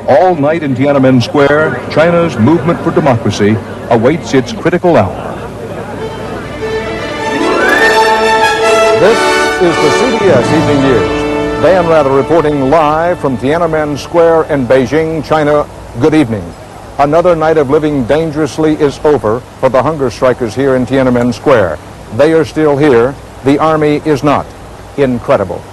All night in Tiananmen Square, China's movement for democracy awaits its critical hour. This is the CBS Evening News. Dan Rather reporting live from Tiananmen Square in Beijing, China. Good evening. Another night of living dangerously is over for the hunger strikers here in Tiananmen Square. They are still here. The army is not. Incredible.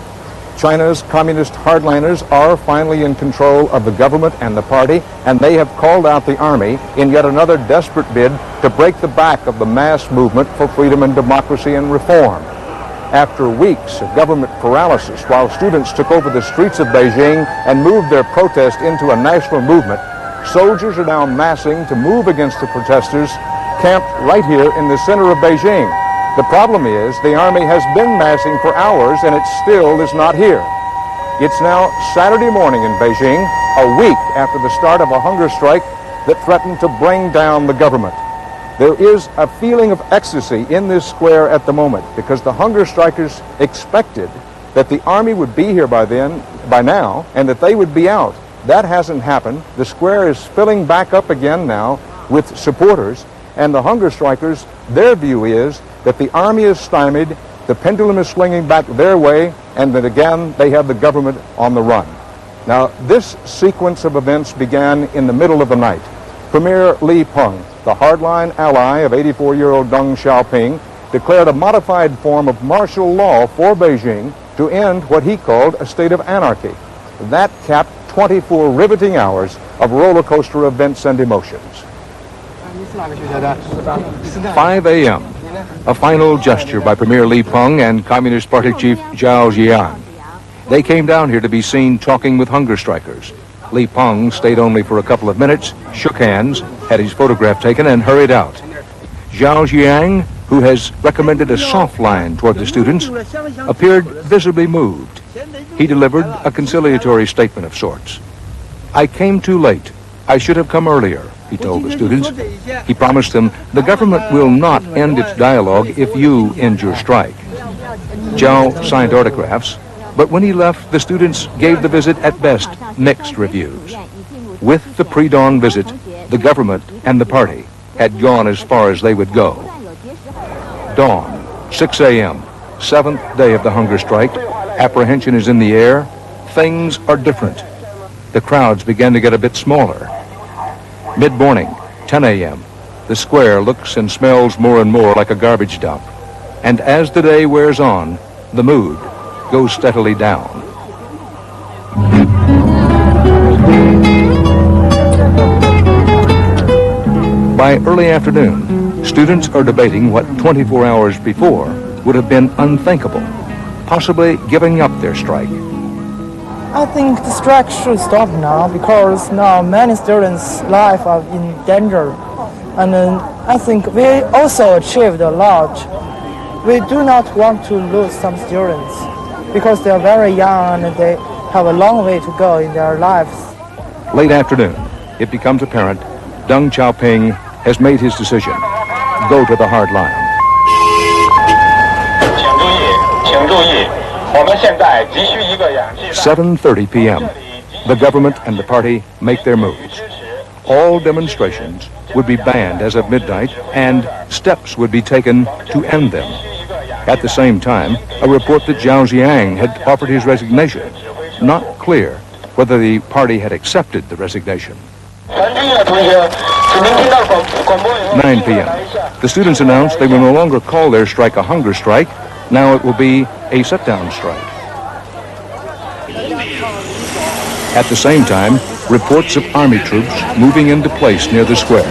China's communist hardliners are finally in control of the government and the party, and they have called out the army in yet another desperate bid to break the back of the mass movement for freedom and democracy and reform. After weeks of government paralysis, while students took over the streets of Beijing and moved their protest into a national movement, soldiers are now massing to move against the protesters camped right here in the center of Beijing. The problem is the army has been massing for hours and it still is not here. It's now Saturday morning in Beijing, a week after the start of a hunger strike that threatened to bring down the government. There is a feeling of ecstasy in this square at the moment because the hunger strikers expected that the army would be here by now, and that they would be out. That hasn't happened. The square is filling back up again now with supporters, and the hunger strikers, their view is that the army is stymied, the pendulum is swinging back their way, and that again they have the government on the run. Now, this sequence of events began in the middle of the night. Premier Li Peng, the hardline ally of 84-year-old Deng Xiaoping, declared a modified form of martial law for Beijing to end what he called a state of anarchy. That capped 24 riveting hours of roller coaster events and emotions. 5 a.m., a final gesture by Premier Li Peng and Communist Party Chief Zhao Ziyang. They came down here to be seen talking with hunger strikers. Li Peng stayed only for a couple of minutes, shook hands, had his photograph taken, and hurried out. Zhao Ziyang, who has recommended a soft line toward the students, appeared visibly moved. He delivered a conciliatory statement of sorts. "I came too late. I should have come earlier," he told the students. He promised them the government will not end its dialogue if you end your strike. Zhao signed autographs, but when he left, the students gave the visit at best mixed reviews. With the pre-dawn visit, the government and the party had gone as far as they would go. Dawn, 6 a.m., 7th day of the hunger strike. Apprehension is in the air. Things are different. The crowds began to get a bit smaller. Mid-morning, 10 a.m., the square looks and smells more and more like a garbage dump. And as the day wears on, the mood goes steadily down. By early afternoon, students are debating what 24 hours before would have been unthinkable, possibly giving up their strike. I think the strike should stop now because now many students' lives are in danger. And I think we also achieved a lot. We do not want to lose some students because they are very young and they have a long way to go in their lives. Late afternoon, it becomes apparent Deng Xiaoping has made his decision. Go to the hard line. 7:30 p.m. The government and the party make their moves. All demonstrations would be banned as of midnight, and steps would be taken to end them. At the same time, a report that Zhao Ziyang had offered his resignation. Not clear whether the party had accepted the resignation. 9 p.m. The students announced they will no longer call their strike a hunger strike. Now it will be a sit-down strike. At the same time, reports of army troops moving into place near the square.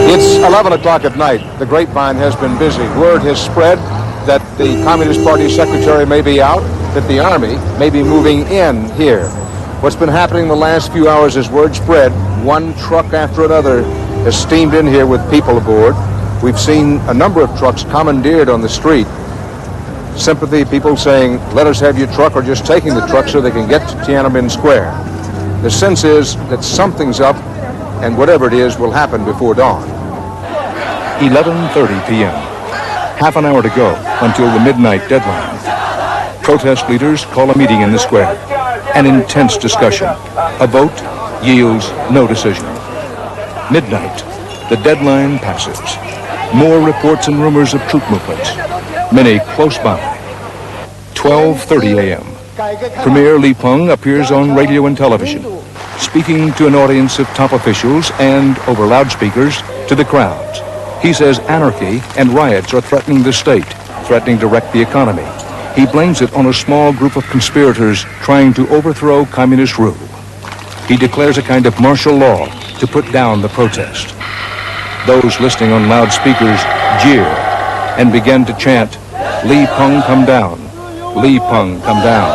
It's 11 o'clock at night. The grapevine has been busy. Word has spread that the Communist Party secretary may be out, that the army may be moving in here. What's been happening the last few hours as word spread, one truck after another has steamed in here with people aboard. We've seen a number of trucks commandeered on the street. Sympathy, people saying, let us have your truck, or just taking the truck so they can get to Tiananmen Square. The sense is that something's up, and whatever it is will happen before dawn. 11:30 p.m. Half an hour to go until the midnight deadline. Protest leaders call a meeting in the square. An intense discussion. A vote yields no decision. Midnight. The deadline passes. More reports and rumors of troop movements. Many close by. 12:30 a.m. Premier Li Peng appears on radio and television, speaking to an audience of top officials and, over loudspeakers, to the crowds. He says anarchy and riots are threatening the state, threatening to wreck the economy. He blames it on a small group of conspirators trying to overthrow communist rule. He declares a kind of martial law to put down the protest. Those listening on loudspeakers jeer and begin to chant, "Li Peng, come down. Li Peng, come down."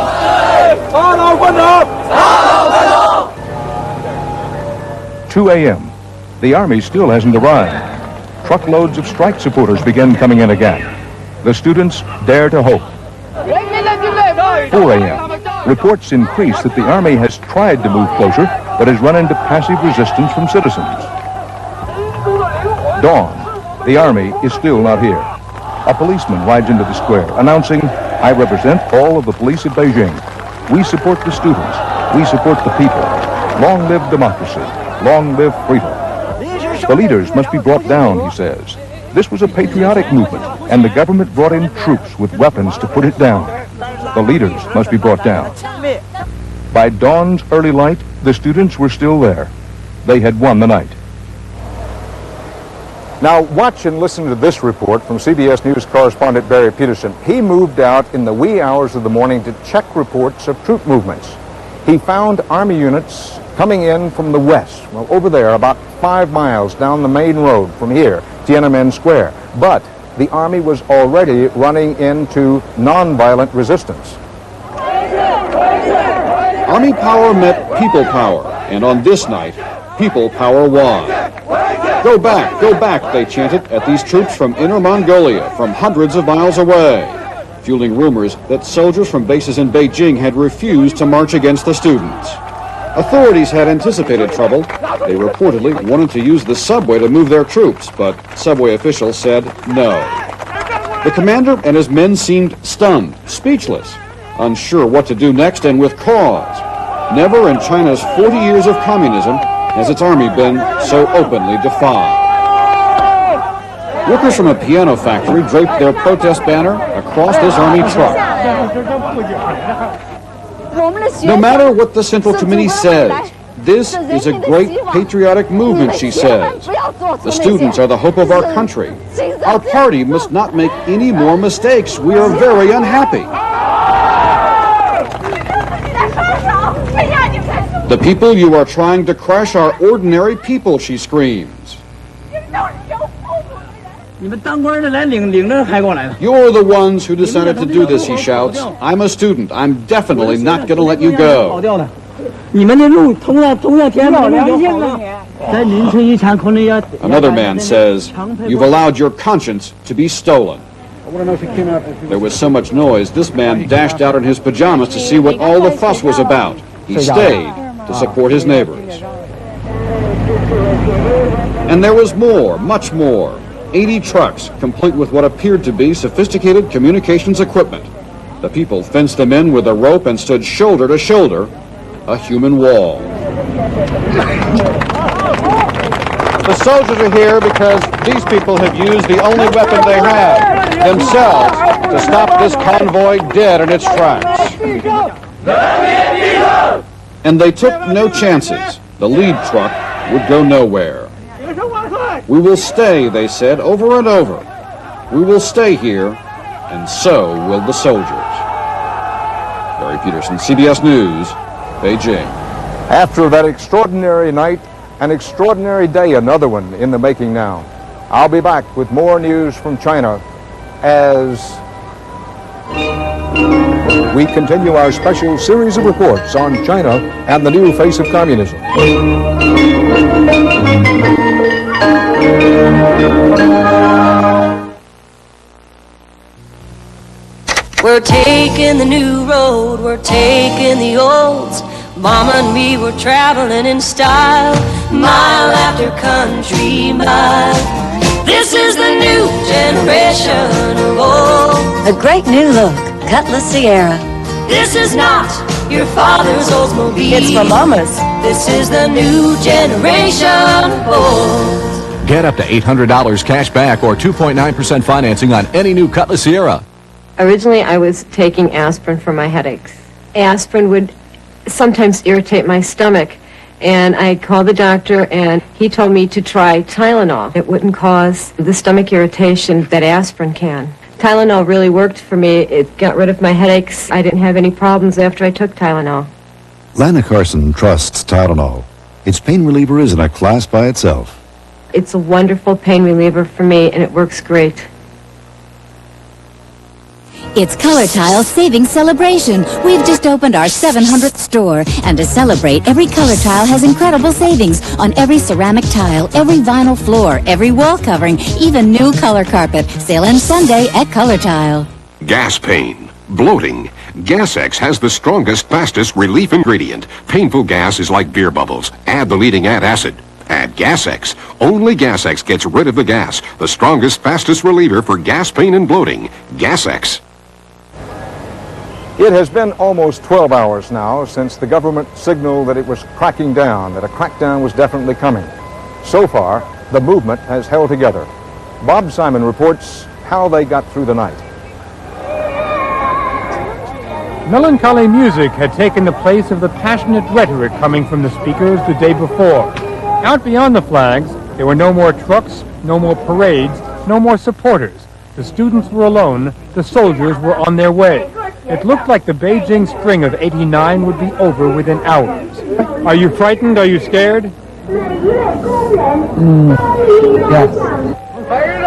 2 a.m. The army still hasn't arrived. Truckloads of strike supporters begin coming in again. The students dare to hope. 4 a.m. Reports increase that the army has tried to move closer, but has run into passive resistance from citizens. Dawn. The army is still not here. A policeman rides into the square, announcing, "I represent all of the police of Beijing. We support the students. We support the people. Long live democracy. Long live freedom." The leaders must be brought down, he says. This was a patriotic movement, and the government brought in troops with weapons to put it down. The leaders must be brought down. By dawn's early light, the students were still there. They had won the night. Now, watch and listen to this report from CBS News correspondent Barry Peterson. He moved out in the wee hours of the morning to check reports of troop movements. He found army units coming in from the west, well, over there, about 5 miles down the main road from here, Tiananmen Square. But the army was already running into nonviolent resistance. Army power met people power, and on this night, people power won. Go back, they chanted at these troops from Inner Mongolia, from hundreds of miles away, fueling rumors that soldiers from bases in Beijing had refused to march against the students. Authorities had anticipated trouble. They reportedly wanted to use the subway to move their troops, but subway officials said no. The commander and his men seemed stunned, speechless, unsure what to do next, and with cause. Never in China's 40 years of communism has its army been so openly defied. Workers from a piano factory draped their protest banner across this army truck. No matter what the Central Committee says, this is a great patriotic movement, she says. The students are the hope of our country. Our party must not make any more mistakes. We are very unhappy. The people you are trying to crush are ordinary people, she screams. You're the ones who decided to do this, he shouts. I'm a student. I'm definitely not going to let you go. Another man says, you've allowed your conscience to be stolen. There was so much noise, this man dashed out in his pajamas to see what all the fuss was about. He stayed to support his neighbors. And there was more, much more. 80 trucks, complete with what appeared to be sophisticated communications equipment. The people fenced them in with a rope and stood shoulder to shoulder, a human wall. The soldiers are here because these people have used the only weapon they have, themselves, to stop this convoy dead in its tracks. And they took no chances. The lead truck would go nowhere. We will stay, they said, over and over. We will stay here, and so will the soldiers. Barry Peterson, CBS News, Beijing. After that extraordinary night, an extraordinary day, another one in the making now. I'll be back with more news from China as we continue our special series of reports on China and the new face of communism. We're taking the new road, we're taking the olds. Mama and me were traveling in style, mile after country mile. This is the new generation of old. A great new look Cutlass Sierra. This is not your father's Oldsmobile. It's for mamas. This is the new generation Ford. Get up to $800 cash back or 2.9% financing on any new Cutlass Sierra. Originally, I was taking aspirin for my headaches. Aspirin would sometimes irritate my stomach, and I called the doctor, and he told me to try Tylenol. It wouldn't cause the stomach irritation that aspirin can. Tylenol really worked for me. It got rid of my headaches. I didn't have any problems after I took Tylenol. Lana Carson trusts Tylenol. Its pain reliever is in a class by itself. It's a wonderful pain reliever for me, and it works great. It's Color Tile Savings Celebration. We've just opened our 700th store, and to celebrate, every Color Tile has incredible savings on every ceramic tile, every vinyl floor, every wall covering, even new color carpet. Sale ends Sunday at Color Tile. Gas pain, bloating. Gas-X has the strongest, fastest relief ingredient. Painful gas is like beer bubbles. Add the leading antacid. Add Gas-X. Only Gas-X gets rid of the gas. The strongest, fastest reliever for gas pain and bloating. Gas-X. It has been almost 12 hours now since the government signaled that it was cracking down, that a crackdown was definitely coming. So far, the movement has held together. Bob Simon reports how they got through the night. Melancholy music had taken the place of the passionate rhetoric coming from the speakers the day before. Out beyond the flags, there were no more trucks, no more parades, no more supporters. The students were alone, the soldiers were on their way. It looked like the Beijing spring of '89 would be over within hours. Are you frightened? Are you scared? Yes.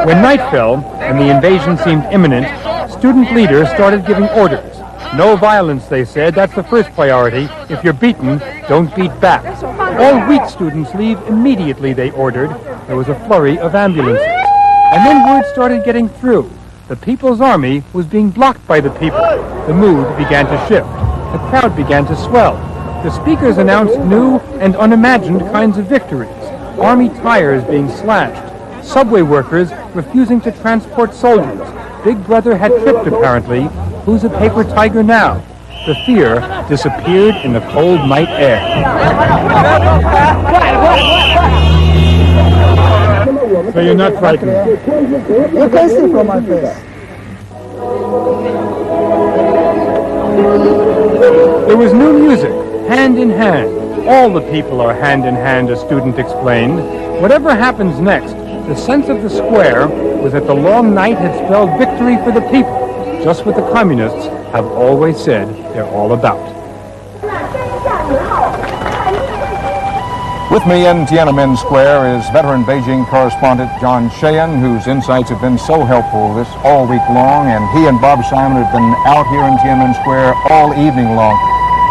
When night fell and the invasion seemed imminent, student leaders started giving orders. No violence, they said. That's the first priority. If you're beaten, don't beat back. All weak students leave immediately, they ordered. There was a flurry of ambulances. And then word started getting through. The People's Army was being blocked by the people. The mood began to shift. The crowd began to swell. The speakers announced new and unimagined kinds of victories. Army tires being slashed. Subway workers refusing to transport soldiers. Big Brother had tripped, apparently. Who's a paper tiger now? The fear disappeared in the cold night air. So you're not frightened? You can see from my face. There was new music, hand in hand. All the people are hand in hand, a student explained. Whatever happens next, the sense of the square was that the long night had spelled victory for the people, just what the communists have always said they're all about. With me in Tiananmen Square is veteran Beijing correspondent John Sheehan, whose insights have been so helpful this all week long, and he and Bob Simon have been out here in Tiananmen Square all evening long.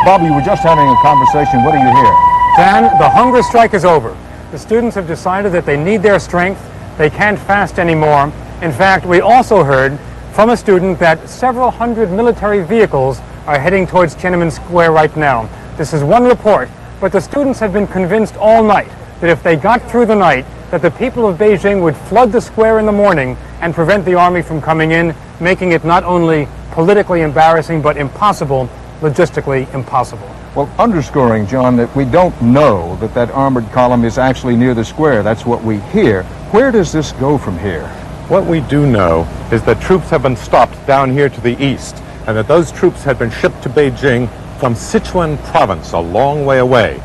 Bob, you were just having a conversation. What do you hear? Dan, the hunger strike is over. The students have decided that they need their strength. They can't fast anymore. In fact, we also heard from a student that several hundred military vehicles are heading towards Tiananmen Square right now. This is one report. But the students have been convinced all night that if they got through the night, that the people of Beijing would flood the square in the morning and prevent the army from coming in, making it not only politically embarrassing, but impossible, logistically impossible. Well, underscoring, John, that we don't know that that armored column is actually near the square. That's what we hear. Where does this go from here? What we do know is that troops have been stopped down here to the east, and that those troops had been shipped to Beijing from Sichuan province, a long way away.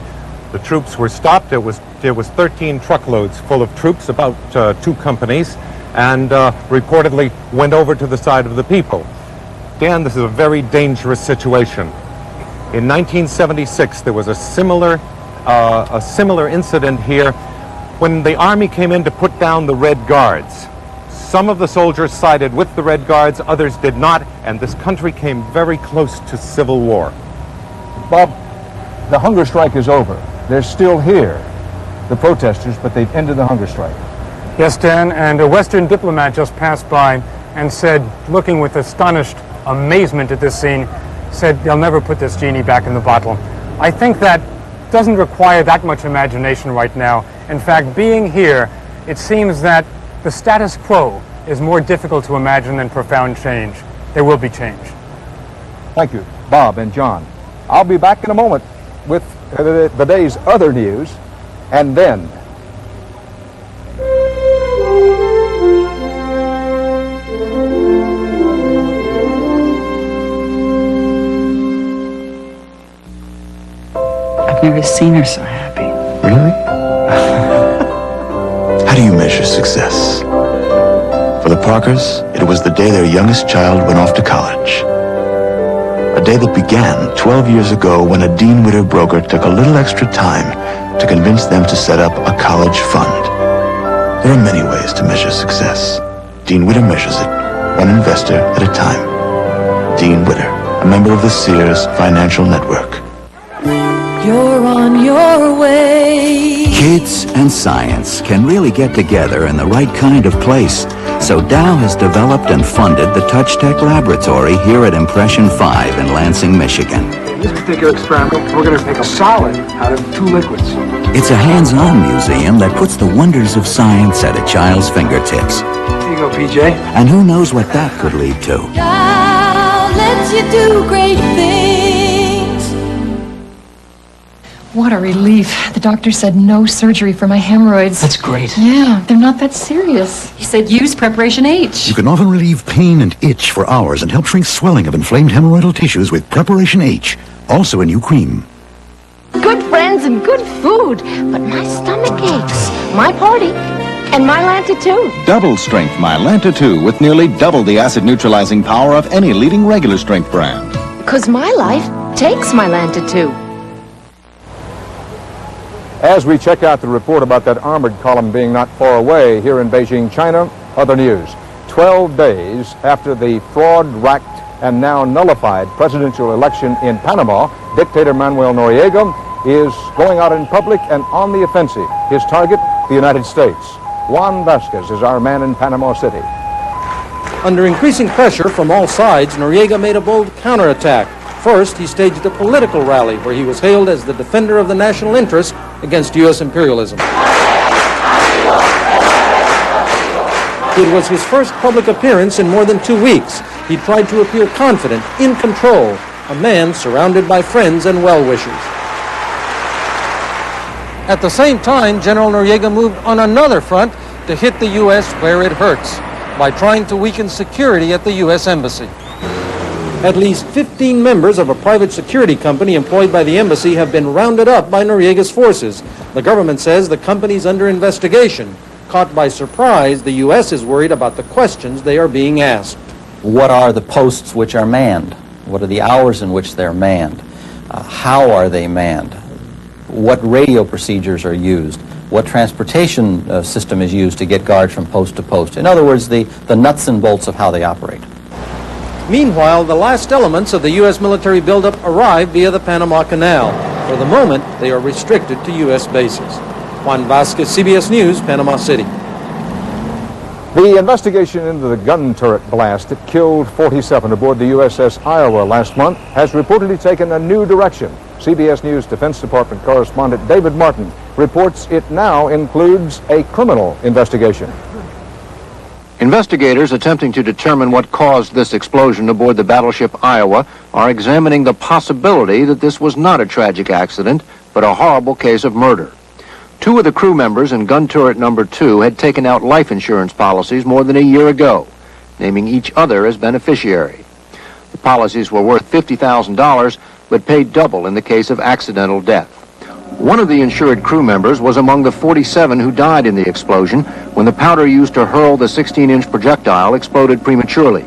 The troops were stopped. There was 13 truckloads full of troops, about 2 companies, and reportedly went over to the side of the people. Dan, this is a very dangerous situation. In 1976, there was a similar incident here when the army came in to put down the Red Guards. Some of the soldiers sided with the Red Guards, others did not, and this country came very close to civil war. Bob, the hunger strike is over. They're still here, the protesters, but they've ended the hunger strike. Yes, Dan, and a Western diplomat just passed by and said, looking with astonished amazement at this scene, said they'll never put this genie back in the bottle. I think that doesn't require that much imagination right now. In fact, being here, it seems that the status quo is more difficult to imagine than profound change. There will be change. Thank you, Bob and John. I'll be back in a moment with the day's other news, and then I've never seen her so happy. Really? How do you measure success? For the Parkers, it was the day their youngest child went off to college. A day that began 12 years ago when a Dean Witter broker took a little extra time to convince them to set up a college fund. There are many ways to measure success. Dean Witter measures it, one investor at a time. Dean Witter, a member of the Sears Financial Network. You're on your way. Kids and science can really get together in the right kind of place. So Dow has developed and funded the TouchTech Laboratory here at Impression 5 in Lansing, Michigan. In this particular experiment, we're going to make a solid out of two liquids. It's a hands-on museum that puts the wonders of science at a child's fingertips. Here you go, PJ. And who knows what that could lead to. Dow lets you do great things. What a relief. The doctor said no surgery for my hemorrhoids. That's great. Yeah, they're not that serious. He said use Preparation H. You can often relieve pain and itch for hours and help shrink swelling of inflamed hemorrhoidal tissues with Preparation H, also a new cream. Good friends and good food, but my stomach aches. My party and my Lanta too. Double strength Mylanta 2 with nearly double the acid neutralizing power of any leading regular strength brand. Because my life takes my Lanta too. as we check out the report about that armored column being not far away here in Beijing, China, other news. 12 days after the fraud-racked and now nullified presidential election in Panama, dictator Manuel Noriega is going out in public and on the offensive. His target, the United States. Juan Vasquez is our man in Panama City. Under increasing pressure from all sides, Noriega made a bold counterattack. First, he staged a political rally where he was hailed as the defender of the national interest against U.S. imperialism. It was his first public appearance in more than 2 weeks. He tried to appear confident, in control, a man surrounded by friends and well-wishers. At the same time, General Noriega moved on another front to hit the U.S. where it hurts, by trying to weaken security at the U.S. Embassy. At least 15 members of a private security company employed by the embassy have been rounded up by Noriega's forces. The government says the company's under investigation. Caught by surprise, the U.S. is worried about the questions they are being asked. What are the posts which are manned? What are the hours in which they're manned? How are they manned? What radio procedures are used? What transportation system is used to get guards from post to post? In other words, the nuts and bolts of how they operate. Meanwhile, the last elements of the U.S. military buildup arrive via the Panama Canal. For the moment, they are restricted to U.S. bases. Juan Vasquez, CBS News, Panama City. The investigation into the gun turret blast that killed 47 aboard the USS Iowa last month has reportedly taken a new direction. CBS News Defense Department correspondent David Martin reports it now includes a criminal investigation. Investigators attempting to determine what caused this explosion aboard the battleship Iowa are examining the possibility that this was not a tragic accident, but a horrible case of murder. 2 of the crew members in gun turret number 2 had taken out life insurance policies more than a year ago, naming each other as beneficiary. The policies were worth $50,000, but paid double in the case of accidental death. One of the insured crew members was among the 47 who died in the explosion when the powder used to hurl the 16-inch projectile exploded prematurely.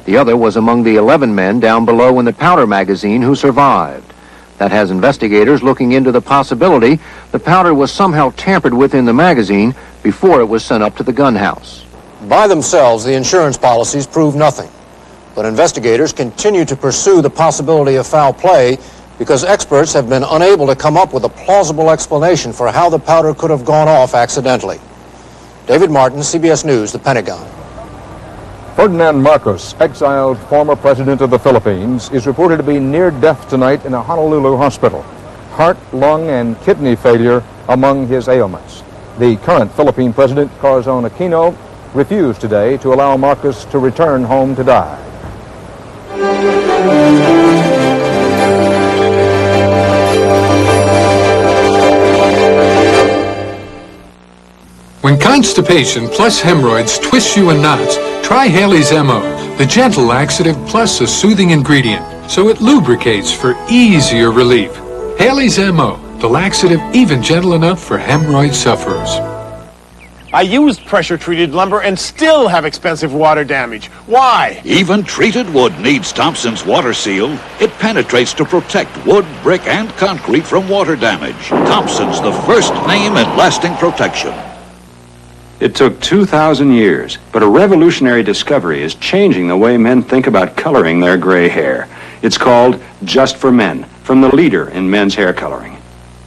The other was among the 11 men down below in the powder magazine who survived. That has investigators looking into the possibility the powder was somehow tampered with in the magazine before it was sent up to the gun house. By themselves, the insurance policies prove nothing. But investigators continue to pursue the possibility of foul play because experts have been unable to come up with a plausible explanation for how the powder could have gone off accidentally. David Martin, CBS News, the Pentagon. Ferdinand Marcos, exiled former president of the Philippines, is reported to be near death tonight in a Honolulu hospital. Heart, lung, and kidney failure among his ailments. The current Philippine president, Corazon Aquino, refused today to allow Marcos to return home to die. Constipation plus hemorrhoids twists you in knots. Try Haley's MO, the gentle laxative plus a soothing ingredient, so it lubricates for easier relief. Haley's MO, the laxative even gentle enough for hemorrhoid sufferers. I used pressure-treated lumber and still have expensive water damage. Why? Even treated wood needs Thompson's Water Seal. It penetrates to protect wood, brick, and concrete from water damage. Thompson's the first name in lasting protection. It took 2,000 years, but a revolutionary discovery is changing the way men think about coloring their gray hair. It's called Just for Men, from the leader in men's hair coloring.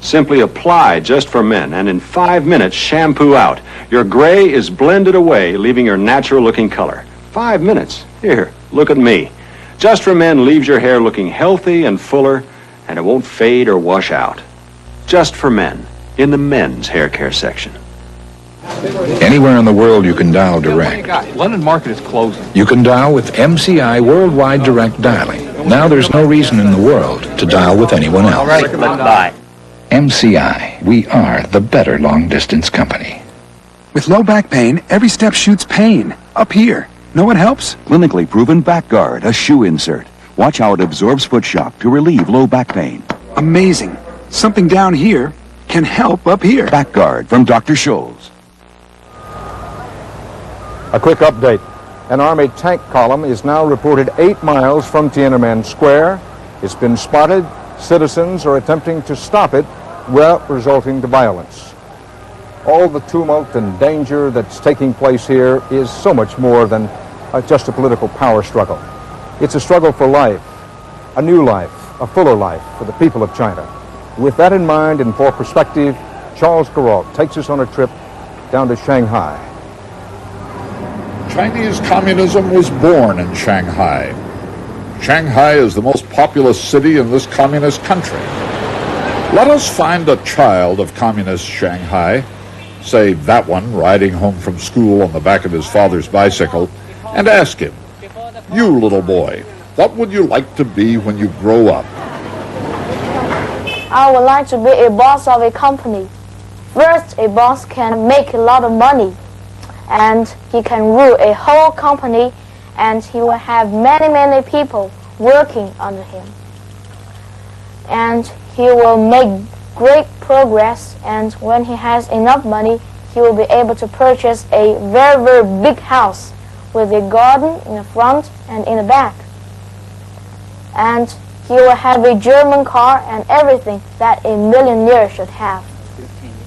Simply apply Just for Men, and in 5 minutes, shampoo out. Your gray is blended away, leaving your natural-looking color. 5 minutes. Here, look at me. Just for Men leaves your hair looking healthy and fuller, and it won't fade or wash out. Just for Men, in the men's hair care section. Anywhere in the world you can dial direct. London Market is closing. You can dial with MCI Worldwide Direct Dialing. Now there's no reason in the world to dial with anyone else. All right, let's buy. MCI, we are the better long-distance company. With low back pain, every step shoots pain. Up here. Know what helps? Clinically proven Back Guard, a shoe insert. Watch how it absorbs foot shock to relieve low back pain. Amazing. Something down here can help up here. Back Guard from Dr. Scholl's. A quick update. An Army tank column is now reported 8 miles from Tiananmen Square. It's been spotted. Citizens are attempting to stop it without resulting to violence. All the tumult and danger that's taking place here is so much more than just a political power struggle. It's a struggle for life, a new life, a fuller life for the people of China. With that in mind and for perspective, Charles Garraud takes us on a trip down to Shanghai. Chinese communism was born in Shanghai. Shanghai is the most populous city in this communist country. Let us find a child of communist Shanghai, say that one riding home from school on the back of his father's bicycle, and ask him, "You little boy, what would you like to be when you grow up?" I would like to be a boss of a company. First, a boss can make a lot of money, and he can rule a whole company, and he will have many people working under him. And he will make great progress, and when he has enough money, he will be able to purchase a very big house with a garden in the front and in the back. And he will have a German car and everything that a millionaire should have.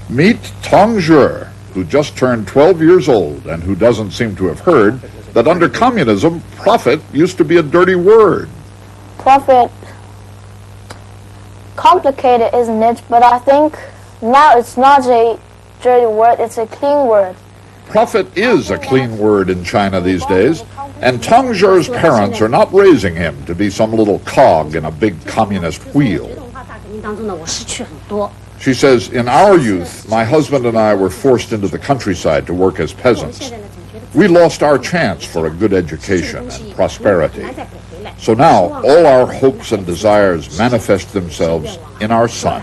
Meet Tong Zhe, who just turned 12 years old and who doesn't seem to have heard that under communism, profit used to be a dirty word. Profit, complicated, isn't it? But I think now it's not a dirty word, it's a clean word. Profit is a clean word in China these days, and Tong Zhe's parents are not raising him to be some little cog in a big communist wheel. She says, "In our youth, my husband and I were forced into the countryside to work as peasants. We lost our chance for a good education and prosperity. So now all our hopes and desires manifest themselves in our son.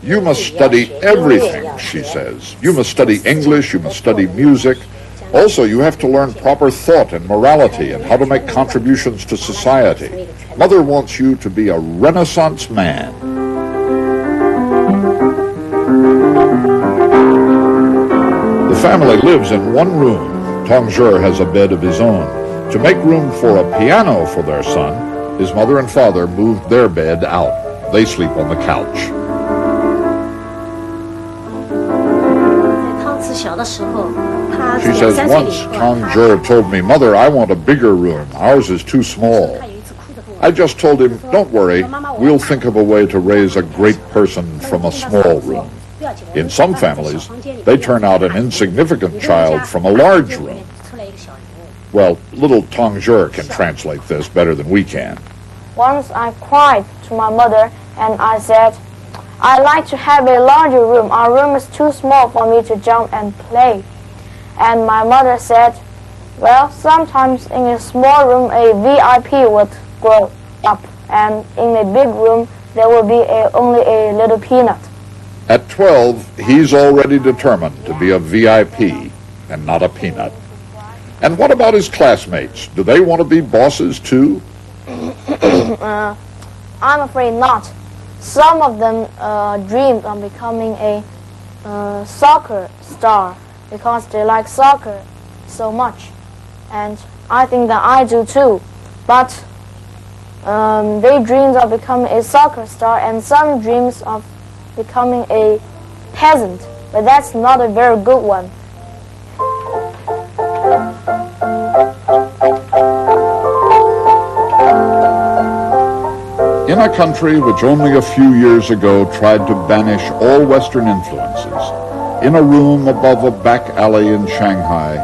You must study everything," she says. "You must study English, you must study music. Also, you have to learn proper thought and morality and how to make contributions to society. Mother wants you to be a Renaissance man." The family lives in one room. Tong Zhe has a bed of his own. To make room for a piano for their son, his mother and father moved their bed out. They sleep on the couch. She says, "Once Tong Zhe told me, 'Mother, I want a bigger room. Ours is too small.' I just told him, 'Don't worry, we'll think of a way to raise a great person from a small room.' In some families, they turn out an insignificant child from a large room." Well, little Tong Zhe can translate this better than we can. Once I cried to my mother and I said, "I'd like to have a larger room. Our room is too small for me to jump and play." And my mother said, "Well, sometimes in a small room a VIP would grow up, and in a big room there will be only a little peanut." At 12, he's already determined to be a VIP and not a peanut. And what about his classmates? Do they want to be bosses too? I'm afraid not. Some of them dream of becoming a soccer star because they like soccer so much. And I think that I do too. But they dream of becoming a soccer star, and some dreams of becoming a peasant. But that's not a very good one. In a country which only a few years ago tried to banish all Western influences, in a room above a back alley in Shanghai,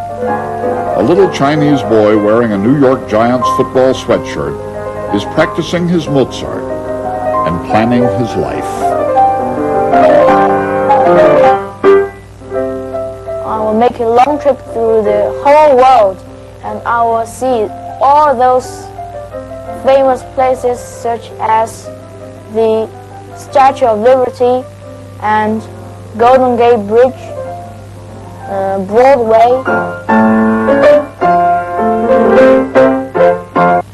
a little Chinese boy wearing a New York Giants football sweatshirt is practicing his Mozart and planning his life. I will make a long trip through the whole world, and I will see all those famous places such as the Statue of Liberty and Golden Gate Bridge, Broadway.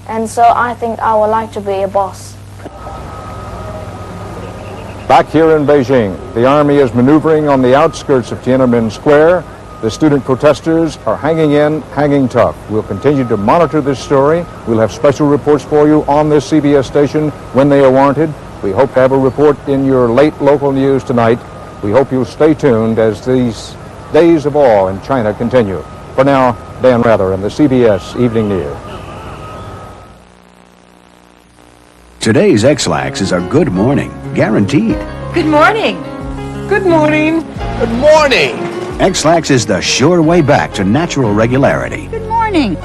And so I think I would like to be a boss. Back here in Beijing, the Army is maneuvering on the outskirts of Tiananmen Square. The student protesters are hanging in, hanging tough. We'll continue to monitor this story. We'll have special reports for you on this CBS station when they are warranted. We hope to have a report in your late local news tonight. We hope you'll stay tuned as these days of awe in China continue. For now, Dan Rather and the CBS Evening News. Today's X-Lax are good morning, guaranteed. Good morning. Good morning. Good morning. X-Lax is the sure way back to natural regularity. Good morning.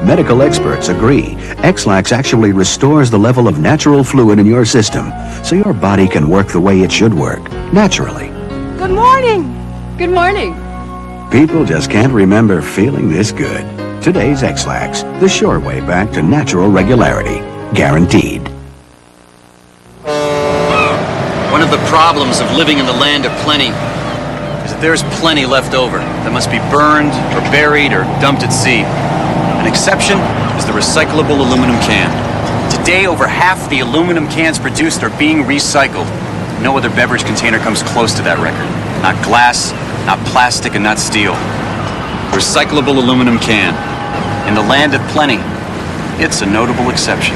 Medical experts agree. X-Lax actually restores the level of natural fluid in your system, so your body can work the way it should work, naturally. Good morning. Good morning. People just can't remember feeling this good. Today's X-Lax, the sure way back to natural regularity, guaranteed. One of the problems of living in the land of plenty is that there's plenty left over that must be burned or buried or dumped at sea. An exception is the recyclable aluminum can. Today, over half the aluminum cans produced are being recycled. No other beverage container comes close to that record. Not glass, not plastic, and not steel. Recyclable aluminum can. In the land of plenty, it's a notable exception.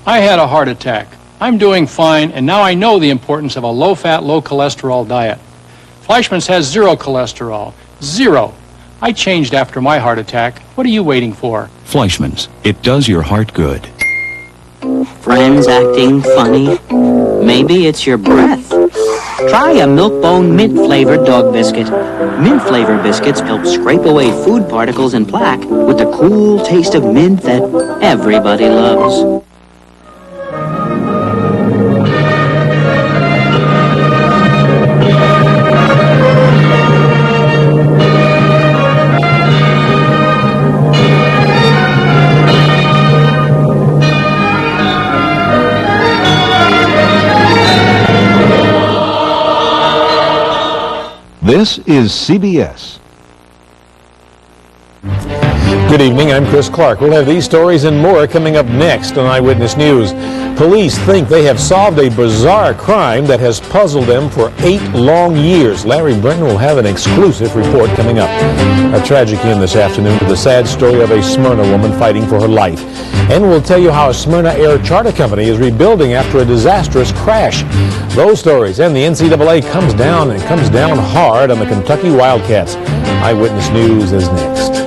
I had a heart attack. I'm doing fine, and now I know the importance of a low-fat, low-cholesterol diet. Fleischmann's has zero cholesterol. Zero. I changed after my heart attack. What are you waiting for? Fleischmann's. It does your heart good. Friends acting funny? Maybe it's your breath. Try a Milk-Bone mint-flavored dog biscuit. Mint-flavored biscuits help scrape away food particles and plaque with the cool taste of mint that everybody loves. This is CBS. Good evening, I'm Chris Clark. We'll have these stories and more coming up next on Eyewitness News. Police think they have solved a bizarre crime that has puzzled them for 8 long years. Larry Brenton will have an exclusive report coming up. A tragic end this afternoon to the sad story of a Smyrna woman fighting for her life. And we'll tell you how a Smyrna Air Charter Company is rebuilding after a disastrous crash. Those stories and the NCAA comes down hard on the Kentucky Wildcats. Eyewitness News is next.